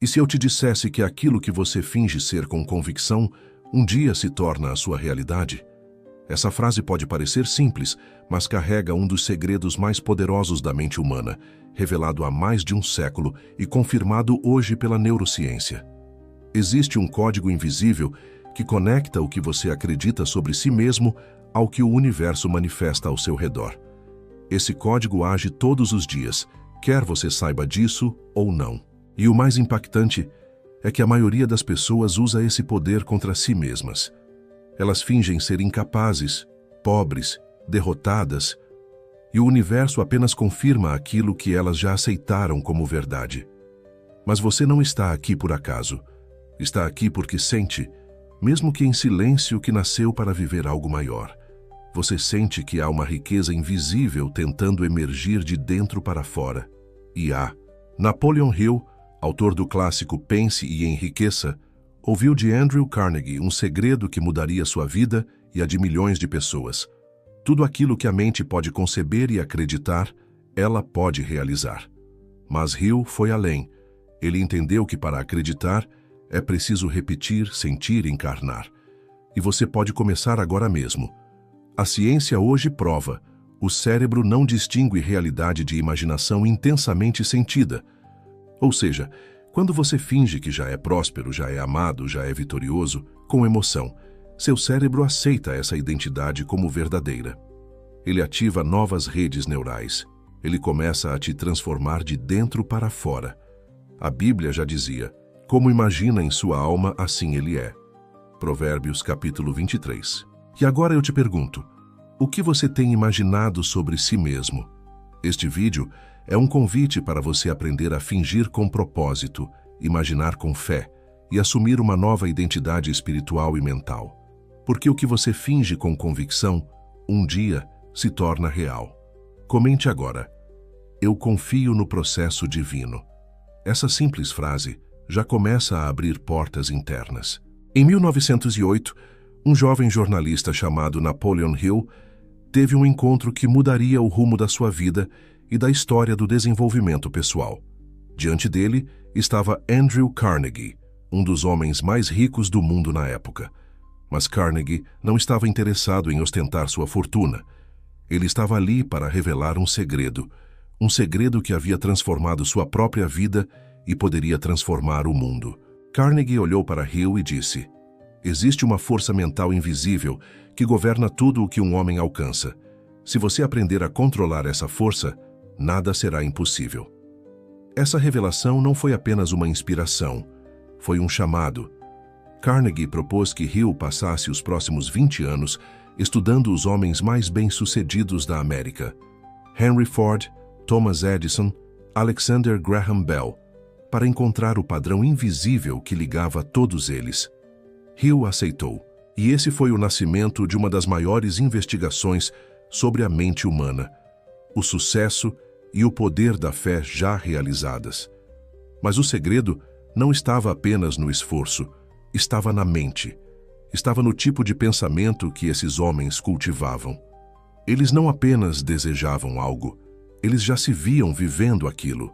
E se eu te dissesse que aquilo que você finge ser com convicção, um dia se torna a sua realidade? Essa frase pode parecer simples, mas carrega um dos segredos mais poderosos da mente humana, revelado há mais de um século e confirmado hoje pela neurociência. Existe um código invisível que conecta o que você acredita sobre si mesmo ao que o universo manifesta ao seu redor. Esse código age todos os dias, quer você saiba disso ou não. E o mais impactante é que a maioria das pessoas usa esse poder contra si mesmas. Elas fingem ser incapazes, pobres, derrotadas, e o universo apenas confirma aquilo que elas já aceitaram como verdade. Mas você não está aqui por acaso. Está aqui porque sente, mesmo que em silêncio, que nasceu para viver algo maior. Você sente que há uma riqueza invisível tentando emergir de dentro para fora. E há. Napoleon Hill, autor do clássico Pense e Enriqueça, ouviu de Andrew Carnegie um segredo que mudaria sua vida e a de milhões de pessoas. Tudo aquilo que a mente pode conceber e acreditar, ela pode realizar. Mas Hill foi além. Ele entendeu que para acreditar, é preciso repetir, sentir e encarnar. E você pode começar agora mesmo. A ciência hoje prova: o cérebro não distingue realidade de imaginação intensamente sentida. Ou seja, quando você finge que já é próspero, já é amado, já é vitorioso, com emoção, seu cérebro aceita essa identidade como verdadeira. Ele ativa novas redes neurais. Ele começa a te transformar de dentro para fora. A Bíblia já dizia: como imagina em sua alma, assim ele é. Provérbios capítulo 23. E agora eu te pergunto, o que você tem imaginado sobre si mesmo? Este vídeo é um convite para você aprender a fingir com propósito, imaginar com fé e assumir uma nova identidade espiritual e mental. Porque o que você finge com convicção, um dia se torna real. Comente agora: eu confio no processo divino. Essa simples frase já começa a abrir portas internas. Em 1908, um jovem jornalista chamado Napoleon Hill teve um encontro que mudaria o rumo da sua vida e da história do desenvolvimento pessoal. Diante dele estava Andrew Carnegie, um dos homens mais ricos do mundo na época. Mas Carnegie não estava interessado em ostentar sua fortuna. Ele estava ali para revelar um segredo que havia transformado sua própria vida e poderia transformar o mundo. Carnegie olhou para Hill e disse: existe uma força mental invisível que governa tudo o que um homem alcança. Se você aprender a controlar essa força, nada será impossível. Essa revelação não foi apenas uma inspiração, foi um chamado. Carnegie propôs que Hill passasse os próximos 20 anos estudando os homens mais bem-sucedidos da América: Henry Ford, Thomas Edison, Alexander Graham Bell, para encontrar o padrão invisível que ligava todos eles. Hill aceitou, e esse foi o nascimento de uma das maiores investigações sobre a mente humana, o sucesso e o poder da fé já realizadas. Mas o segredo não estava apenas no esforço, estava na mente. Estava no tipo de pensamento que esses homens cultivavam. Eles não apenas desejavam algo, eles já se viam vivendo aquilo.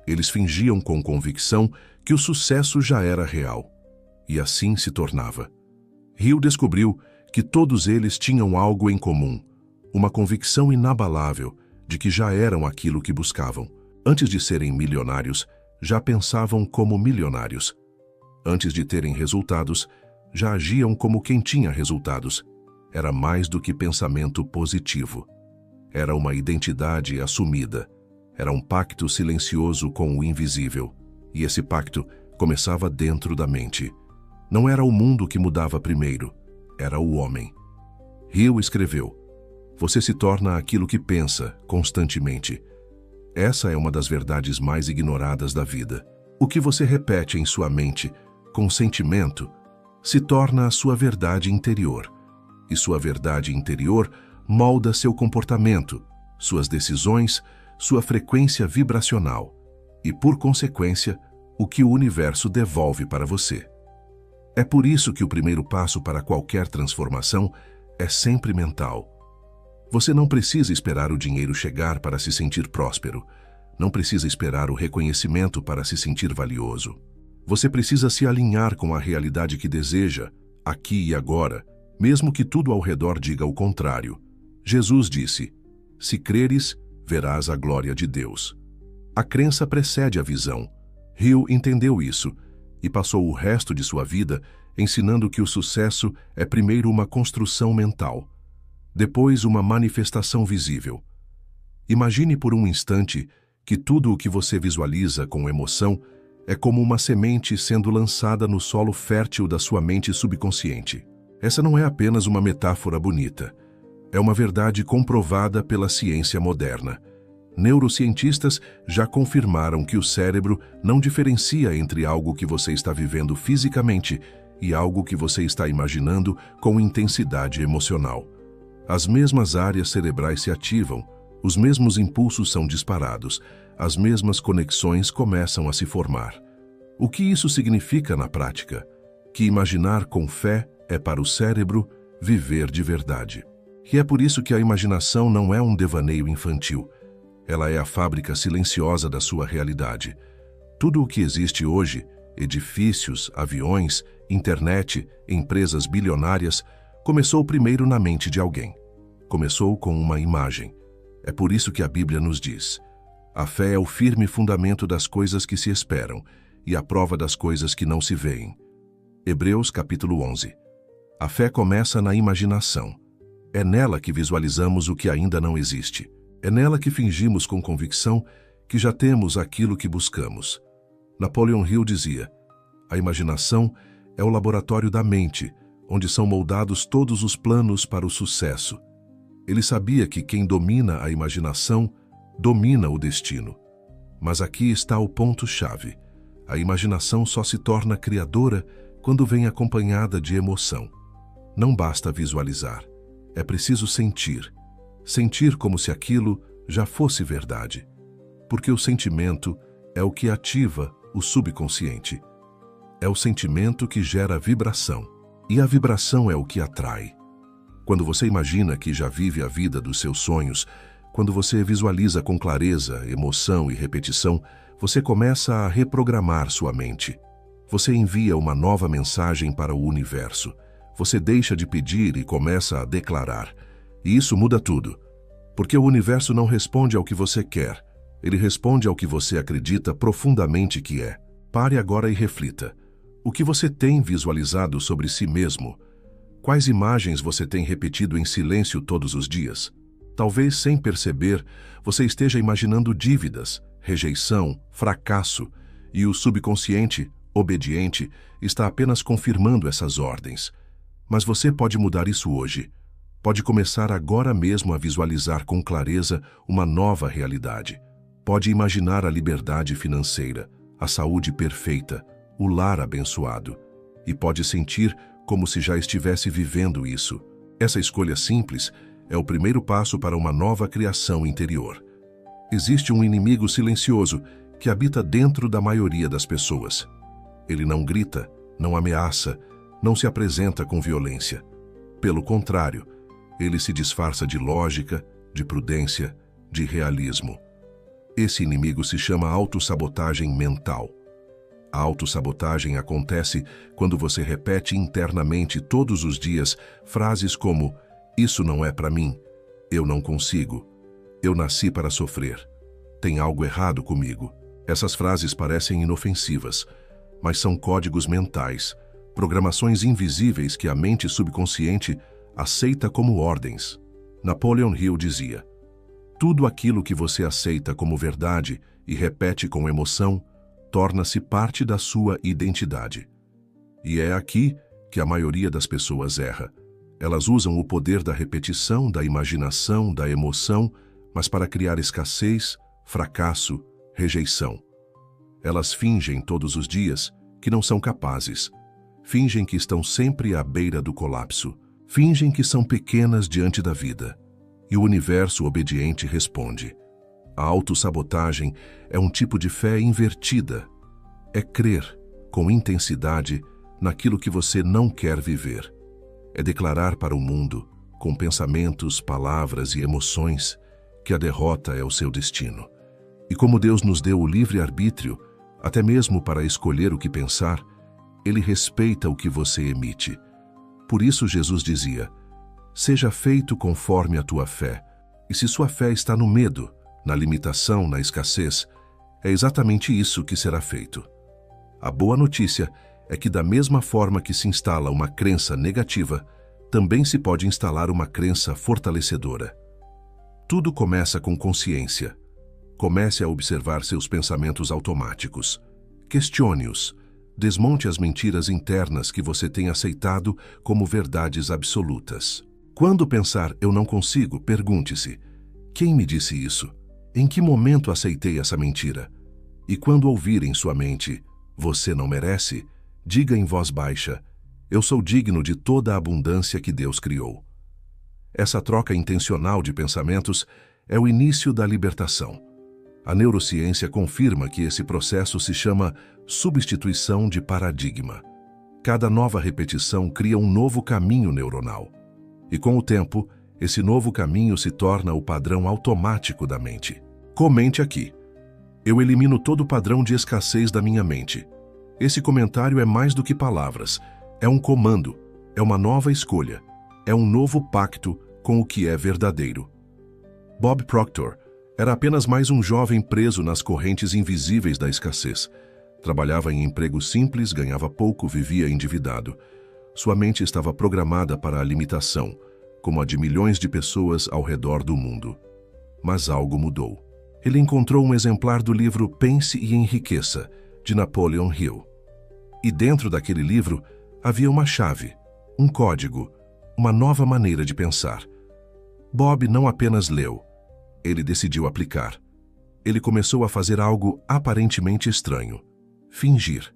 Eles fingiam com convicção que o sucesso já era real. E assim se tornava. Hill descobriu que todos eles tinham algo em comum, uma convicção inabalável de que já eram aquilo que buscavam. Antes de serem milionários, já pensavam como milionários. Antes de terem resultados, já agiam como quem tinha resultados. Era mais do que pensamento positivo. Era uma identidade assumida. Era um pacto silencioso com o invisível. E esse pacto começava dentro da mente. Não era o mundo que mudava primeiro, era o homem. Hill escreveu: você se torna aquilo que pensa constantemente. Essa é uma das verdades mais ignoradas da vida. O que você repete em sua mente, com sentimento, se torna a sua verdade interior. E sua verdade interior molda seu comportamento, suas decisões, sua frequência vibracional e, por consequência, o que o universo devolve para você. É por isso que o primeiro passo para qualquer transformação é sempre mental. Você não precisa esperar o dinheiro chegar para se sentir próspero. Não precisa esperar o reconhecimento para se sentir valioso. Você precisa se alinhar com a realidade que deseja, aqui e agora, mesmo que tudo ao redor diga o contrário. Jesus disse: se creres, verás a glória de Deus. A crença precede a visão. Hill entendeu isso e passou o resto de sua vida ensinando que o sucesso é primeiro uma construção mental, depois uma manifestação visível. Imagine por um instante que tudo o que você visualiza com emoção é como uma semente sendo lançada no solo fértil da sua mente subconsciente. Essa não é apenas uma metáfora bonita. É uma verdade comprovada pela ciência moderna. Neurocientistas já confirmaram que o cérebro não diferencia entre algo que você está vivendo fisicamente e algo que você está imaginando com intensidade emocional. As mesmas áreas cerebrais se ativam, os mesmos impulsos são disparados, as mesmas conexões começam a se formar. O que isso significa na prática? Que imaginar com fé é para o cérebro viver de verdade. E é por isso que a imaginação não é um devaneio infantil. Ela é a fábrica silenciosa da sua realidade. Tudo o que existe hoje, edifícios, aviões, internet, empresas bilionárias, começou primeiro na mente de alguém. Começou com uma imagem. É por isso que a Bíblia nos diz: a fé é o firme fundamento das coisas que se esperam e a prova das coisas que não se veem. Hebreus capítulo 11. A fé começa na imaginação. É nela que visualizamos o que ainda não existe. É nela que fingimos com convicção que já temos aquilo que buscamos. Napoleon Hill dizia: a imaginação é o laboratório da mente, onde são moldados todos os planos para o sucesso. Ele sabia que quem domina a imaginação domina o destino. Mas aqui está o ponto-chave. A imaginação só se torna criadora quando vem acompanhada de emoção. Não basta visualizar. É preciso sentir. Sentir como se aquilo já fosse verdade. Porque o sentimento é o que ativa o subconsciente. É o sentimento que gera vibração. E a vibração é o que atrai. Quando você imagina que já vive a vida dos seus sonhos, quando você visualiza com clareza, emoção e repetição, você começa a reprogramar sua mente. Você envia uma nova mensagem para o universo. Você deixa de pedir e começa a declarar. E isso muda tudo. Porque o universo não responde ao que você quer. Ele responde ao que você acredita profundamente que é. Pare agora e reflita. O que você tem visualizado sobre si mesmo? Quais imagens você tem repetido em silêncio todos os dias? Talvez sem perceber, você esteja imaginando dívidas, rejeição, fracasso, e o subconsciente, obediente, está apenas confirmando essas ordens. Mas você pode mudar isso hoje. Pode começar agora mesmo a visualizar com clareza uma nova realidade. Pode imaginar a liberdade financeira, a saúde perfeita, o lar abençoado. E pode sentir como se já estivesse vivendo isso. Essa escolha simples é o primeiro passo para uma nova criação interior. Existe um inimigo silencioso que habita dentro da maioria das pessoas. Ele não grita, não ameaça, não se apresenta com violência. Pelo contrário, ele se disfarça de lógica, de prudência, de realismo. Esse inimigo se chama autossabotagem mental. A autossabotagem acontece quando você repete internamente todos os dias frases como: isso não é para mim, eu não consigo, eu nasci para sofrer, tem algo errado comigo. Essas frases parecem inofensivas, mas são códigos mentais, programações invisíveis que a mente subconsciente aceita como ordens. Napoleon Hill dizia: tudo aquilo que você aceita como verdade e repete com emoção torna-se parte da sua identidade. E é aqui que a maioria das pessoas erra. Elas usam o poder da repetição, da imaginação, da emoção, mas para criar escassez, fracasso, rejeição. Elas fingem todos os dias que não são capazes. Fingem que estão sempre à beira do colapso. Fingem que são pequenas diante da vida. E o universo obediente responde. A autossabotagem é um tipo de fé invertida. É crer, com intensidade, naquilo que você não quer viver. É declarar para o mundo, com pensamentos, palavras e emoções, que a derrota é o seu destino. E como Deus nos deu o livre-arbítrio, Até mesmo para escolher o que pensar, ele respeita o que você emite. Por isso Jesus dizia: seja feito conforme a tua fé. E se sua fé está no medo, na limitação, na escassez, é exatamente isso que será feito. A boa notícia é que da mesma forma que se instala uma crença negativa, também se pode instalar uma crença fortalecedora. Tudo começa com consciência. Comece a observar seus pensamentos automáticos. Questione-os. Desmonte as mentiras internas que você tem aceitado como verdades absolutas. Quando pensar "eu não consigo", pergunte-se: quem me disse isso? Em que momento aceitei essa mentira? E quando ouvir em sua mente "você não merece", diga em voz baixa: eu sou digno de toda a abundância que Deus criou. Essa troca intencional de pensamentos é o início da libertação. A neurociência confirma que esse processo se chama substituição de paradigma. Cada nova repetição cria um novo caminho neuronal. E com o tempo, esse novo caminho se torna o padrão automático da mente. Comente aqui: eu elimino todo o padrão de escassez da minha mente. Esse comentário é mais do que palavras. É um comando, é uma nova escolha, é um novo pacto com o que é verdadeiro. Bob Proctor era apenas mais um jovem preso nas correntes invisíveis da escassez. Trabalhava em emprego simples, ganhava pouco, vivia endividado. Sua mente estava programada para a limitação, como a de milhões de pessoas ao redor do mundo. Mas algo mudou. Ele encontrou um exemplar do livro Pense e Enriqueça, de Napoleon Hill. E dentro daquele livro havia uma chave, um código, uma nova maneira de pensar. Bob não apenas leu, ele decidiu aplicar. Ele começou a fazer algo aparentemente estranho: fingir.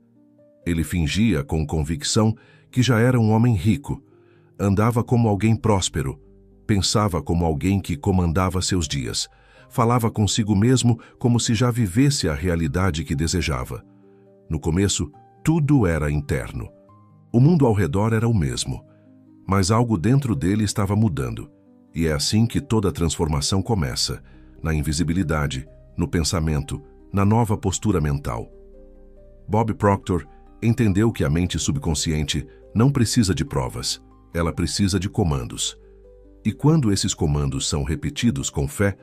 Ele fingia com convicção que já era um homem rico, andava como alguém próspero, pensava como alguém que comandava seus dias, falava consigo mesmo como se já vivesse a realidade que desejava. No começo, tudo era interno. O mundo ao redor era o mesmo, mas algo dentro dele estava mudando. E é assim que toda transformação começa: na invisibilidade, no pensamento, na nova postura mental. Bob Proctor entendeu que a mente subconsciente não precisa de provas, ela precisa de comandos. E quando esses comandos são repetidos com fé,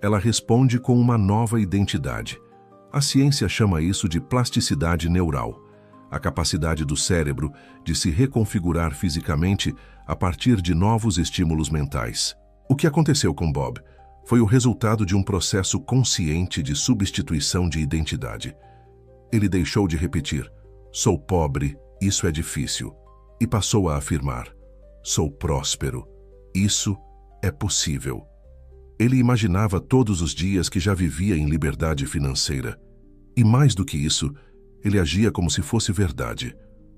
ela responde com uma nova identidade. A ciência chama isso de plasticidade neural, a capacidade do cérebro de se reconfigurar fisicamente a partir de novos estímulos mentais. O que aconteceu com Bob foi o resultado de um processo consciente de substituição de identidade. Ele deixou de repetir "sou pobre, isso é difícil", e passou a afirmar "sou próspero, isso é possível". Ele imaginava todos os dias que já vivia em liberdade financeira. E mais do que isso, ele agia como se fosse verdade.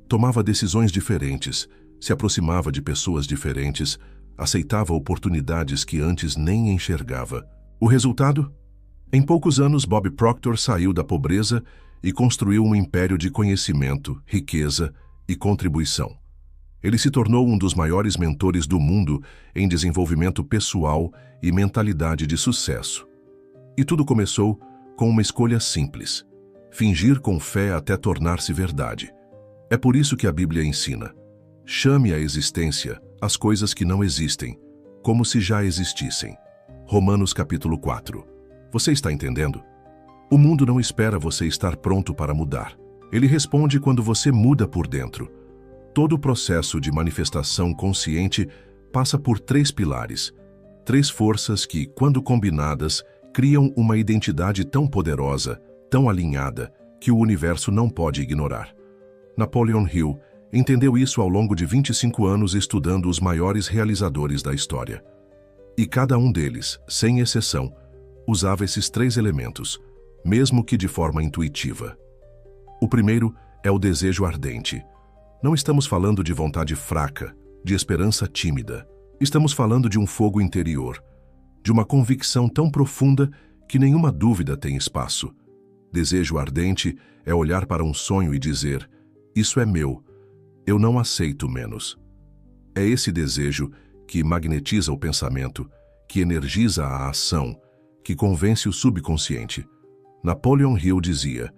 Tomava decisões diferentes, se aproximava de pessoas diferentes, aceitava oportunidades que antes nem enxergava. O resultado? Em poucos anos, Bob Proctor saiu da pobreza e construiu um império de conhecimento, riqueza e contribuição. Ele se tornou um dos maiores mentores do mundo em desenvolvimento pessoal e mentalidade de sucesso. E tudo começou com uma escolha simples: fingir com fé até tornar-se verdade. É por isso que a Bíblia ensina: chame à existência as coisas que não existem, como se já existissem. Romanos capítulo 4. Você está entendendo? O mundo não espera você estar pronto para mudar. Ele responde quando você muda por dentro. Todo o processo de manifestação consciente passa por 3 pilares, 3 forças que, quando combinadas, criam uma identidade tão poderosa, tão alinhada, que o universo não pode ignorar. Napoleon Hill entendeu isso ao longo de 25 anos estudando os maiores realizadores da história. E cada um deles, sem exceção, usava esses 3 elementos, mesmo que de forma intuitiva. O primeiro é o desejo ardente. Não estamos falando de vontade fraca, de esperança tímida. Estamos falando de um fogo interior, de uma convicção tão profunda que nenhuma dúvida tem espaço. Desejo ardente é olhar para um sonho e dizer: isso é meu, eu não aceito menos. É esse desejo que magnetiza o pensamento, que energiza a ação, que convence o subconsciente. Napoleon Hill dizia: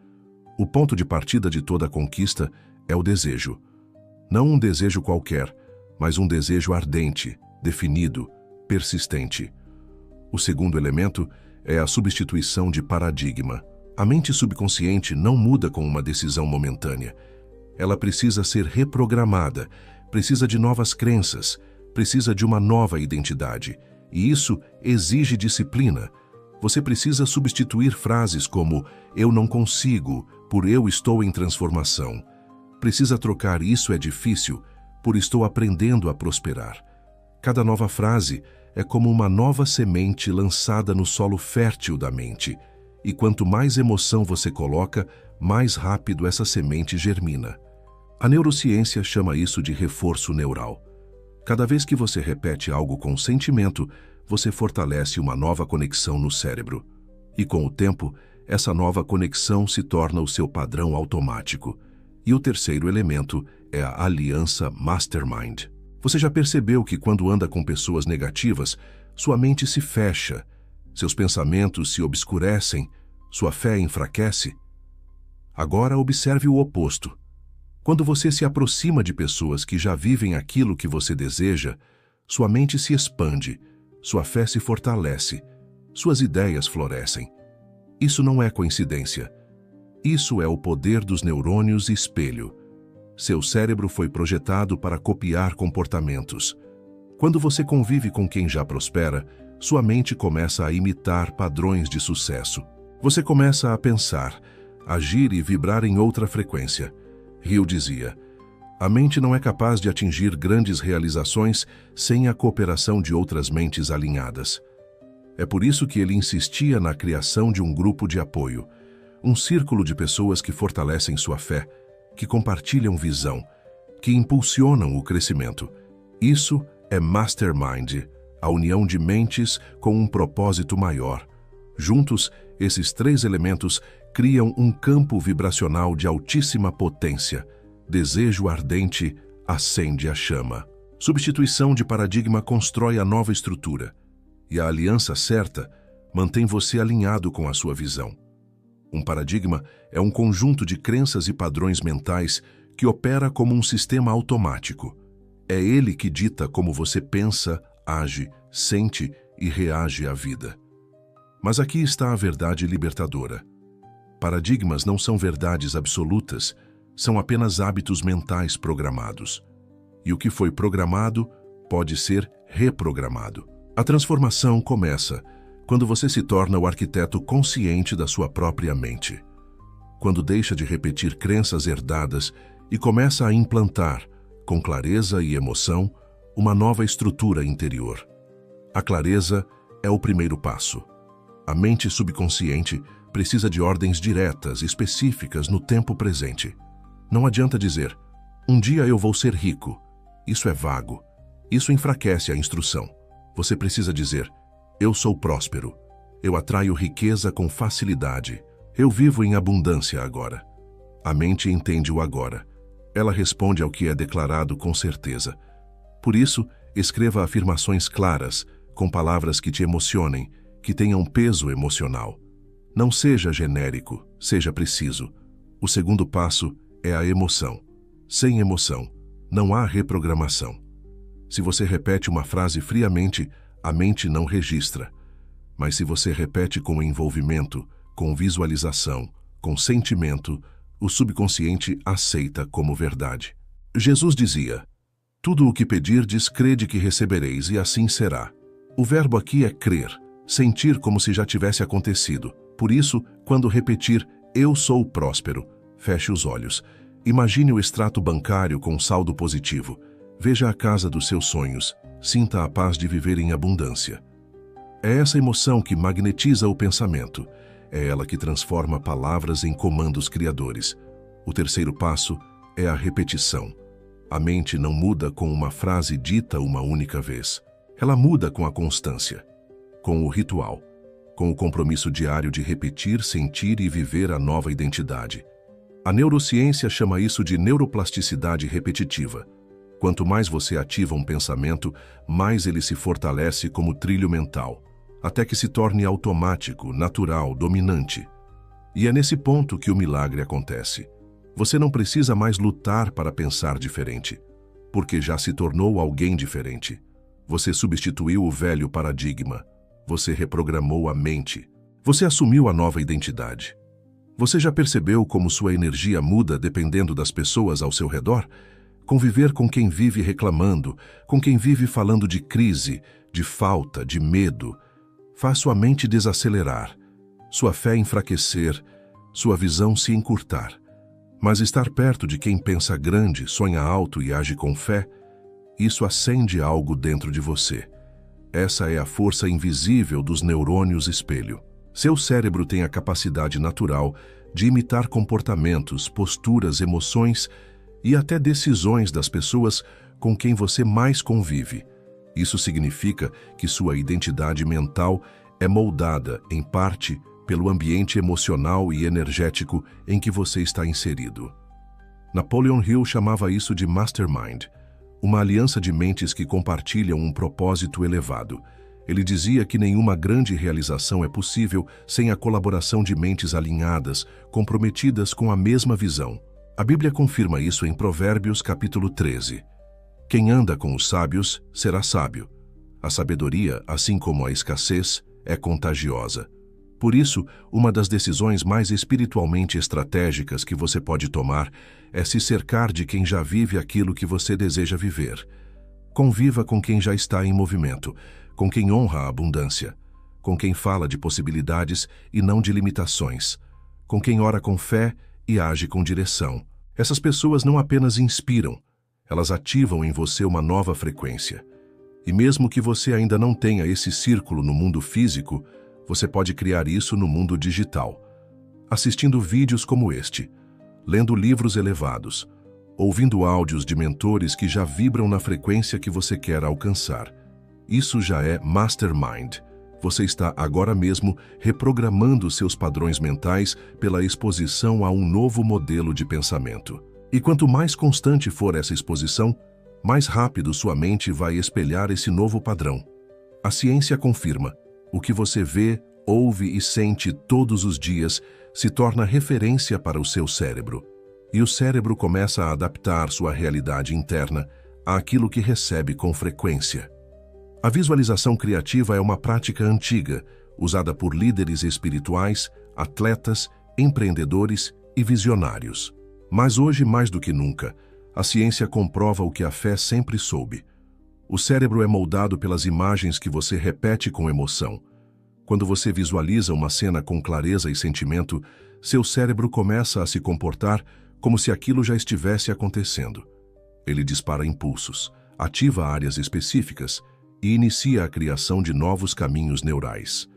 O ponto de partida de toda conquista é o desejo. Não um desejo qualquer, mas um desejo ardente, definido, persistente. O segundo elemento é a substituição de paradigma. A mente subconsciente não muda com uma decisão momentânea. Ela precisa ser reprogramada, precisa de novas crenças, precisa de uma nova identidade. E isso exige disciplina. Você precisa substituir frases como "eu não consigo" por "eu estou em transformação". Precisa trocar "isso é difícil" por "estou aprendendo a prosperar". Cada nova frase é como uma nova semente lançada no solo fértil da mente. E quanto mais emoção você coloca, mais rápido essa semente germina. A neurociência chama isso de reforço neural. Cada vez que você repete algo com sentimento, você fortalece uma nova conexão no cérebro. E com o tempo, essa nova conexão se torna o seu padrão automático. E o terceiro elemento é a aliança Mastermind. Você já percebeu que quando anda com pessoas negativas, sua mente se fecha, seus pensamentos se obscurecem, sua fé enfraquece? Agora observe o oposto. Quando você se aproxima de pessoas que já vivem aquilo que você deseja, sua mente se expande, sua fé se fortalece, suas ideias florescem. Isso não é coincidência. Isso é o poder dos neurônios espelho. Seu cérebro foi projetado para copiar comportamentos. Quando você convive com quem já prospera, sua mente começa a imitar padrões de sucesso. Você começa a pensar, agir e vibrar em outra frequência. Hill dizia: a mente não é capaz de atingir grandes realizações sem a cooperação de outras mentes alinhadas. É por isso que ele insistia na criação de um grupo de apoio, um círculo de pessoas que fortalecem sua fé, que compartilham visão, que impulsionam o crescimento. Isso é Mastermind, a união de mentes com um propósito maior. Juntos, esses três elementos criam um campo vibracional de altíssima potência. Desejo ardente acende a chama. Substituição de paradigma constrói a nova estrutura, e a aliança certa mantém você alinhado com a sua visão. Um paradigma é um conjunto de crenças e padrões mentais que opera como um sistema automático. É ele que dita como você pensa, age, sente e reage à vida. Mas aqui está a verdade libertadora. Paradigmas não são verdades absolutas, são apenas hábitos mentais programados. E o que foi programado pode ser reprogramado. A transformação começa quando você se torna o arquiteto consciente da sua própria mente. Quando deixa de repetir crenças herdadas e começa a implantar, com clareza e emoção, uma nova estrutura interior. A clareza é o primeiro passo. A mente subconsciente precisa de ordens diretas, específicas no tempo presente. Não adianta dizer, um dia eu vou ser rico. Isso é vago. Isso enfraquece a instrução. Você precisa dizer, eu sou próspero. Eu atraio riqueza com facilidade. Eu vivo em abundância agora. A mente entende o agora. Ela responde ao que é declarado com certeza. Por isso, escreva afirmações claras, com palavras que te emocionem, que tenham peso emocional. Não seja genérico, seja preciso. O segundo passo é a emoção. Sem emoção, não há reprogramação. Se você repete uma frase friamente, a mente não registra. Mas se você repete com envolvimento, com visualização, com sentimento, o subconsciente aceita como verdade. Jesus dizia, tudo o que pedirdes, crede que recebereis, e assim será. O verbo aqui é crer, sentir como se já tivesse acontecido. Por isso, quando repetir, eu sou próspero, feche os olhos. Imagine o extrato bancário com saldo positivo. Veja a casa dos seus sonhos. Sinta a paz de viver em abundância. É essa emoção que magnetiza o pensamento. É ela que transforma palavras em comandos criadores. O terceiro passo é a repetição. A mente não muda com uma frase dita uma única vez. Ela muda com a constância, com o ritual, com o compromisso diário de repetir, sentir e viver a nova identidade. A neurociência chama isso de neuroplasticidade repetitiva. Quanto mais você ativa um pensamento, mais ele se fortalece como trilho mental, até que se torne automático, natural, dominante. E é nesse ponto que o milagre acontece. Você não precisa mais lutar para pensar diferente, porque já se tornou alguém diferente. Você substituiu o velho paradigma. Você reprogramou a mente. Você assumiu a nova identidade. Você já percebeu como sua energia muda dependendo das pessoas ao seu redor? Conviver com quem vive reclamando, com quem vive falando de crise, de falta, de medo, faz sua mente desacelerar, sua fé enfraquecer, sua visão se encurtar. Mas estar perto de quem pensa grande, sonha alto e age com fé, isso acende algo dentro de você. Essa é a força invisível dos neurônios espelho. Seu cérebro tem a capacidade natural de imitar comportamentos, posturas, emoções e até decisões das pessoas com quem você mais convive. Isso significa que sua identidade mental é moldada, em parte, pelo ambiente emocional e energético em que você está inserido. Napoleon Hill chamava isso de mastermind, uma aliança de mentes que compartilham um propósito elevado. Ele dizia que nenhuma grande realização é possível sem a colaboração de mentes alinhadas, comprometidas com a mesma visão. A Bíblia confirma isso em Provérbios capítulo 13. Quem anda com os sábios será sábio. A sabedoria, assim como a escassez, é contagiosa. Por isso, uma das decisões mais espiritualmente estratégicas que você pode tomar é se cercar de quem já vive aquilo que você deseja viver. Conviva com quem já está em movimento, com quem honra a abundância, com quem fala de possibilidades e não de limitações, com quem ora com fé e age com direção. Essas pessoas não apenas inspiram, elas ativam em você uma nova frequência. E mesmo que você ainda não tenha esse círculo no mundo físico, você pode criar isso no mundo digital, assistindo vídeos como este, lendo livros elevados, ouvindo áudios de mentores que já vibram na frequência que você quer alcançar. Isso já é mastermind. Você está agora mesmo reprogramando seus padrões mentais pela exposição a um novo modelo de pensamento. E quanto mais constante for essa exposição, mais rápido sua mente vai espelhar esse novo padrão. A ciência confirma: o que você vê, ouve e sente todos os dias se torna referência para o seu cérebro. E o cérebro começa a adaptar sua realidade interna àquilo que recebe com frequência. A visualização criativa é uma prática antiga, usada por líderes espirituais, atletas, empreendedores e visionários. Mas hoje, mais do que nunca, a ciência comprova o que a fé sempre soube. O cérebro é moldado pelas imagens que você repete com emoção. Quando você visualiza uma cena com clareza e sentimento, seu cérebro começa a se comportar como se aquilo já estivesse acontecendo. Ele dispara impulsos, ativa áreas específicas e inicia a criação de novos caminhos neurais.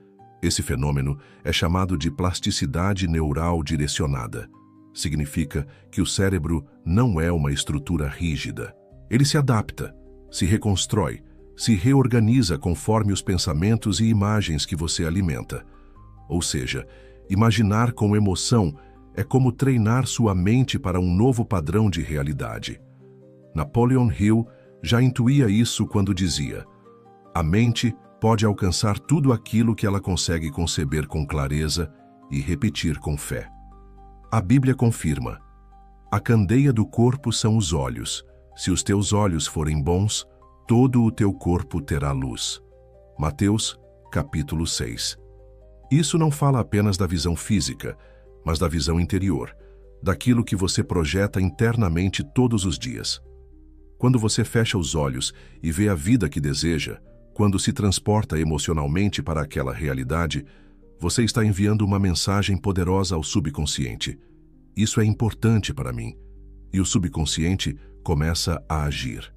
Esse fenômeno é chamado de plasticidade neural direcionada. Significa que o cérebro não é uma estrutura rígida. Ele se adapta, se reconstrói, se reorganiza conforme os pensamentos e imagens que você alimenta. Ou seja, imaginar com emoção é como treinar sua mente para um novo padrão de realidade. Napoleon Hill já intuía isso quando dizia: a mente pode alcançar tudo aquilo que ela consegue conceber com clareza e repetir com fé. A Bíblia confirma: a candeia do corpo são os olhos. Se os teus olhos forem bons, todo o teu corpo terá luz. Mateus, capítulo 6. Isso não fala apenas da visão física, mas da visão interior, daquilo que você projeta internamente todos os dias. Quando você fecha os olhos e vê a vida que deseja, quando se transporta emocionalmente para aquela realidade, você está enviando uma mensagem poderosa ao subconsciente. Isso é importante para mim. E o subconsciente começa a agir.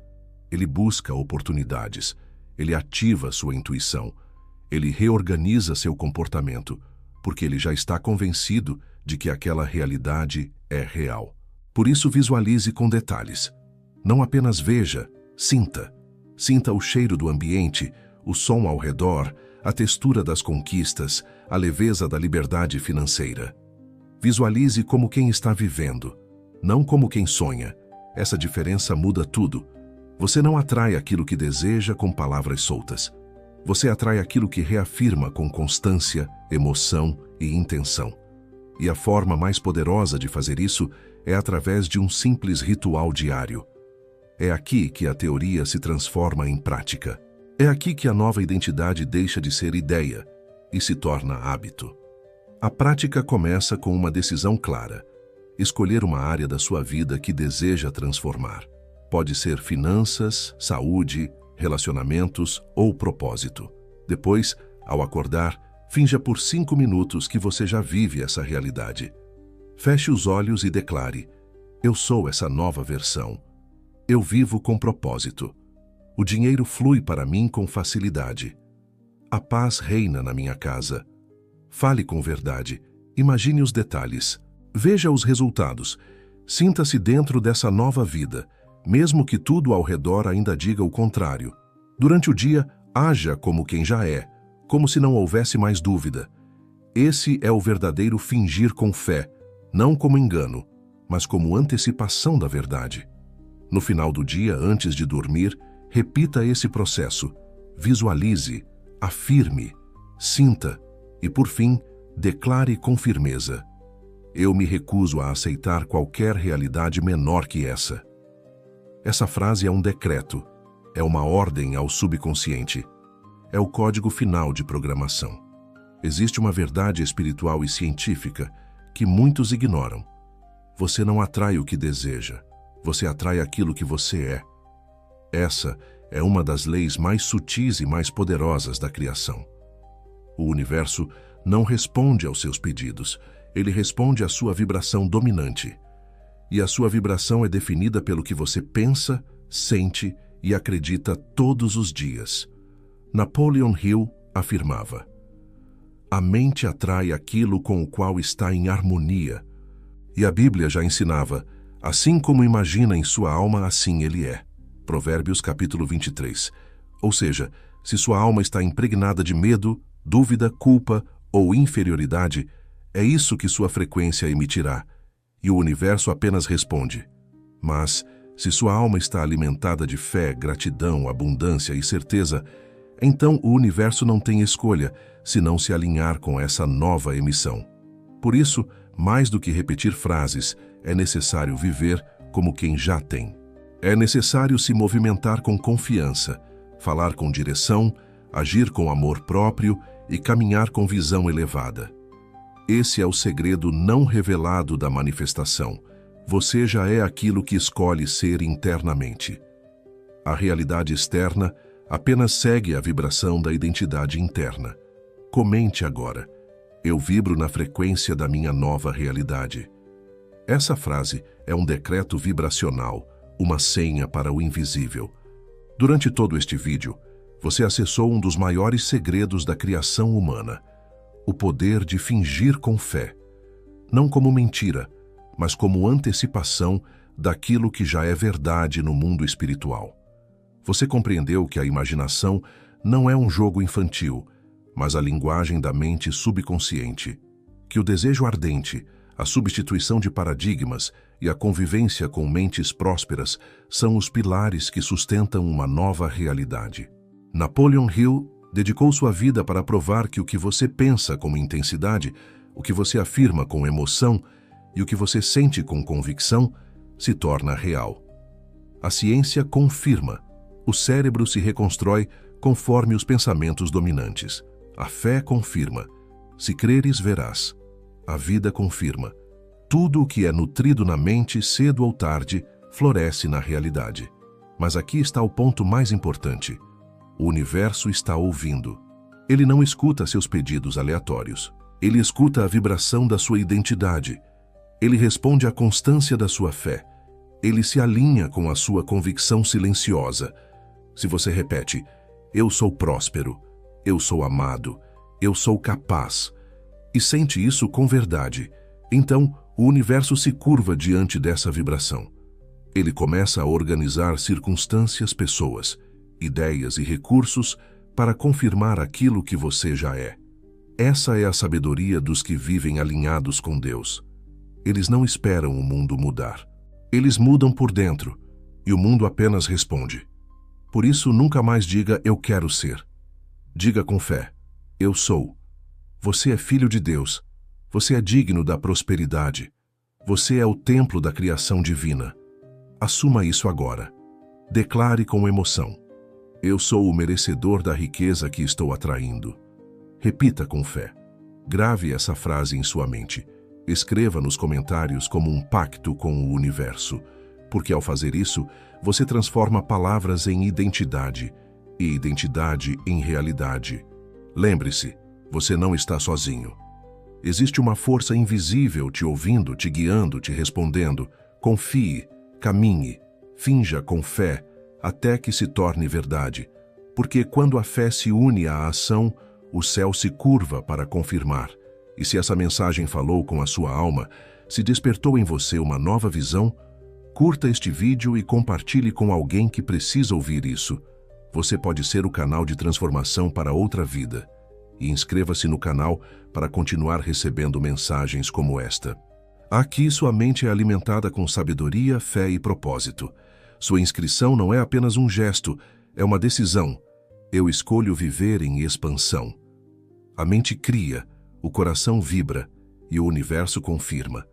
Ele busca oportunidades, ele ativa sua intuição, ele reorganiza seu comportamento, porque ele já está convencido de que aquela realidade é real. Por isso, visualize com detalhes. Não apenas veja, sinta. Sinta o cheiro do ambiente, o som ao redor, a textura das conquistas, a leveza da liberdade financeira. Visualize como quem está vivendo, não como quem sonha. Essa diferença muda tudo. Você não atrai aquilo que deseja com palavras soltas. Você atrai aquilo que reafirma com constância, emoção e intenção. E a forma mais poderosa de fazer isso é através de um simples ritual diário. É aqui que a teoria se transforma em prática. É aqui que a nova identidade deixa de ser ideia e se torna hábito. A prática começa com uma decisão clara: escolher uma área da sua vida que deseja transformar. Pode ser finanças, saúde, relacionamentos ou propósito. Depois, ao acordar, finja por 5 minutos que você já vive essa realidade. Feche os olhos e declare: eu sou essa nova versão. Eu vivo com propósito. O dinheiro flui para mim com facilidade. A paz reina na minha casa. Fale com verdade. Imagine os detalhes. Veja os resultados. Sinta-se dentro dessa nova vida, mesmo que tudo ao redor ainda diga o contrário. Durante o dia, haja como quem já é, como se não houvesse mais dúvida. Esse é o verdadeiro fingir com fé, não como engano, mas como antecipação da verdade. No final do dia, antes de dormir, repita esse processo. Visualize, afirme, sinta e, por fim, declare com firmeza: eu me recuso a aceitar qualquer realidade menor que essa. Essa frase é um decreto, é uma ordem ao subconsciente. É o código final de programação. Existe uma verdade espiritual e científica que muitos ignoram. Você não atrai o que deseja, você atrai aquilo que você é. Essa é uma das leis mais sutis e mais poderosas da criação. O universo não responde aos seus pedidos, ele responde à sua vibração dominante. E a sua vibração é definida pelo que você pensa, sente e acredita todos os dias. Napoleon Hill afirmava: a mente atrai aquilo com o qual está em harmonia. E a Bíblia já ensinava: assim como imagina em sua alma, assim ele é. Provérbios capítulo 23. Ou seja, se sua alma está impregnada de medo, dúvida, culpa ou inferioridade, é isso que sua frequência emitirá, e o universo apenas responde. Mas, se sua alma está alimentada de fé, gratidão, abundância e certeza, então o universo não tem escolha senão se alinhar com essa nova emissão. Por isso, mais do que repetir frases, é necessário viver como quem já tem. É necessário se movimentar com confiança, falar com direção, agir com amor próprio e caminhar com visão elevada. Esse é o segredo não revelado da manifestação. Você já é aquilo que escolhe ser internamente. A realidade externa apenas segue a vibração da identidade interna. Comente agora: eu vibro na frequência da minha nova realidade. Essa frase é um decreto vibracional, uma senha para o invisível. Durante todo este vídeo, você acessou um dos maiores segredos da criação humana: o poder de fingir com fé. Não como mentira, mas como antecipação daquilo que já é verdade no mundo espiritual. Você compreendeu que a imaginação não é um jogo infantil, mas a linguagem da mente subconsciente, que o desejo ardente, a substituição de paradigmas e a convivência com mentes prósperas são os pilares que sustentam uma nova realidade. Napoleon Hill dedicou sua vida para provar que o que você pensa com intensidade, o que você afirma com emoção e o que você sente com convicção se torna real. A ciência confirma: o cérebro se reconstrói conforme os pensamentos dominantes. A fé confirma: se creres, verás. A vida confirma: tudo o que é nutrido na mente, cedo ou tarde, floresce na realidade. Mas aqui está o ponto mais importante: o universo está ouvindo. Ele não escuta seus pedidos aleatórios. Ele escuta a vibração da sua identidade. Ele responde à constância da sua fé. Ele se alinha com a sua convicção silenciosa. Se você repete: eu sou próspero, eu sou amado, eu sou capaz, e sente isso com verdade, então o universo se curva diante dessa vibração. Ele começa a organizar circunstâncias, pessoas, ideias e recursos para confirmar aquilo que você já é. Essa é a sabedoria dos que vivem alinhados com Deus. Eles não esperam o mundo mudar. Eles mudam por dentro, e o mundo apenas responde. Por isso, nunca mais diga eu quero ser. Diga com fé: eu sou. Você é filho de Deus. Você é digno da prosperidade. Você é o templo da criação divina. Assuma isso agora. Declare com emoção: eu sou o merecedor da riqueza que estou atraindo. Repita com fé. Grave essa frase em sua mente. Escreva nos comentários como um pacto com o universo, porque ao fazer isso, você transforma palavras em identidade e identidade em realidade. Lembre-se, você não está sozinho. Existe uma força invisível te ouvindo, te guiando, te respondendo. Confie, caminhe, finja com fé, até que se torne verdade. Porque quando a fé se une à ação, o céu se curva para confirmar. E se essa mensagem falou com a sua alma, se despertou em você uma nova visão, curta este vídeo e compartilhe com alguém que precisa ouvir isso. Você pode ser o canal de transformação para outra vida. E inscreva-se no canal para continuar recebendo mensagens como esta. Aqui sua mente é alimentada com sabedoria, fé e propósito. Sua inscrição não é apenas um gesto, é uma decisão. Eu escolho viver em expansão. A mente cria, o coração vibra e o universo confirma.